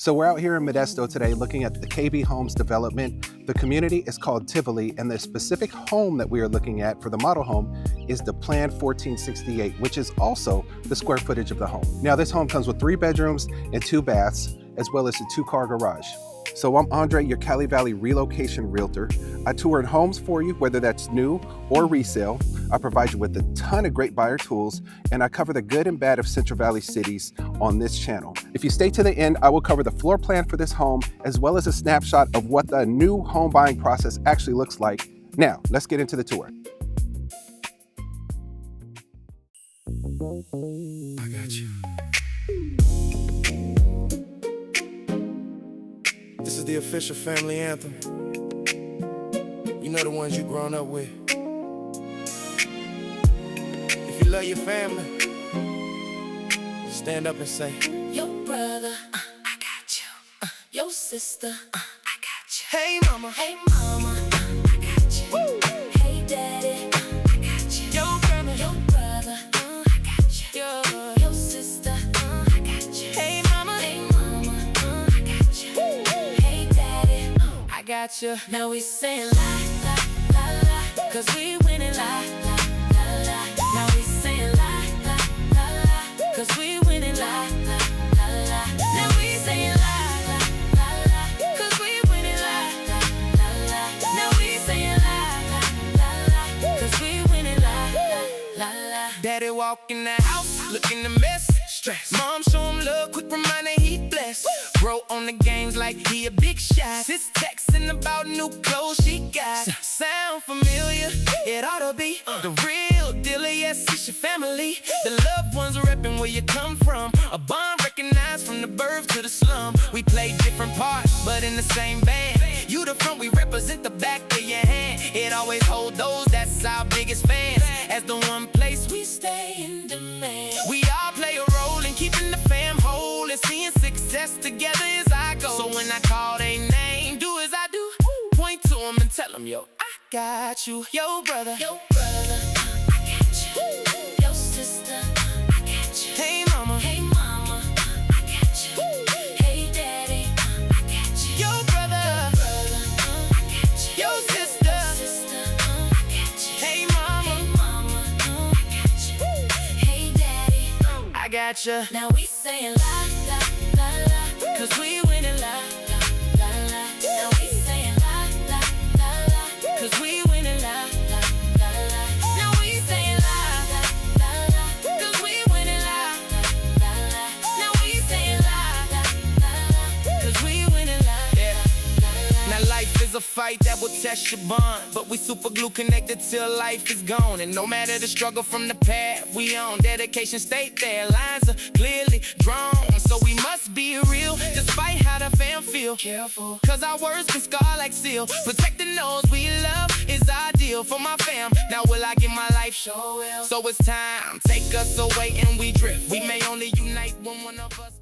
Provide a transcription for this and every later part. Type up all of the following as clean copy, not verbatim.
So we're out here in Modesto today looking at the KB Homes development. The community is called Tivoli, and the specific home that we are looking at for the model home is the Plan 1468, which is also the square footage of the home. Now this home comes with 3 bedrooms and 2 baths, as well as a 2-car garage. So I'm Andre, your Cali Valley relocation realtor. I toured homes for you, whether that's new or resale. I provide you with a ton of great buyer tools, and I cover the good and bad of Central Valley cities on this channel. If you stay to the end, I will cover the floor plan for this home, as well as a snapshot of what the new home buying process actually looks like. Now, let's get into the tour. I got you. This is the official family anthem. You know, the ones you grown up with. If you love your family, stand up and say, your brother, I got you. Your sister, I got you. hey mama, Hey mama, I got you. Woo. Hey daddy, I got you. your brother, I got you. Your sister, I got you. hey mama, Hey mama, I got you. Woo. Hey daddy, I got you. now we saying la la la la, 'cause we winning la la la la. Now we saying la la la la, 'cause we winning la la la la. Now we saying la la la la, 'cause we winning la la la la. Now we saying la la la la, 'cause we winning la la la la. Daddy walk in the house, looking a mess, stress. Mom show him love, quick reminder he blessed. Bro on the games like he a big shot. Sis texting about new clothes she got. Sound familiar? It ought to be the real deal. Yes, it's your family. The loved ones repping where you come from. A bond recognized from the birth to the slum. We play different parts, but in the same band. You the front, we represent the back of your hand. It always hold those, that's our biggest fans. As the one place we stay in demand. We all play a role in keeping the fam whole, and seeing success together is our goal. So when I call their name, do as I do. Point to them and tell them, yo, I got you. Yo, brother. Your brother, I got you. Your sister, I got you. Hey, mama. Hey mama, I got you. Hey daddy, I got you. Yo, brother. I got you. Yo, sister. Sister, I got you. Hey, mama. Hey mama, I got you. Hey daddy, I got you. now we saying la la la la, 'cause we winning la la la la. Now we saying la la la la, 'cause we winning la la la la. Now we saying la la la la, 'cause we winning la la la la. Now we saying la la la la, 'cause we winning la la la la. Now life is a fight that will test your bond, but we super glue connected till life is gone. And no matter the struggle from the path we on, dedication stay there. Lines are clearly drawn, so we must be real, despite how the fam feel. Careful, 'Cause our words can scar like steel. Protecting those we love is ideal for my fam. Now will I give my life? sure will. So it's time, take us away and we drift. We may only unite when one of us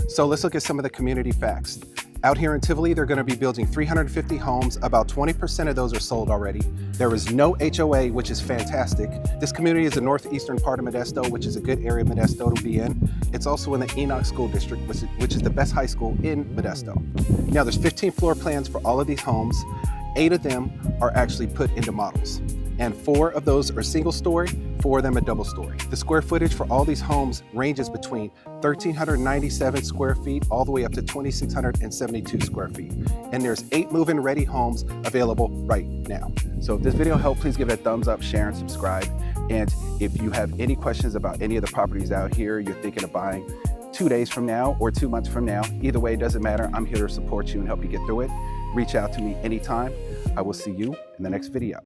So let's look at some of the community facts. Out here in Tivoli, they're going to be building 350 homes. About 20% of those are sold already. There is no HOA, which is fantastic. This community is the northeastern part of Modesto, which is a good area of Modesto to be in. It's also in the Enoch School District, which is the best high school in Modesto. Now, there's 15 floor plans for all of these homes. 8 of them are actually put into models, and 4 of those are single story, 4 of them are double story. The square footage for all these homes ranges between 1,397 square feet all the way up to 2,672 square feet. And there's 8 move-in ready homes available right now. So if this video helped, please give it a thumbs up, share, and subscribe. And if you have any questions about any of the properties out here you're thinking of buying 2 days from now or 2 months from now, either way, it doesn't matter. I'm here to support you and help you get through it. Reach out to me anytime. I will see you in the next video.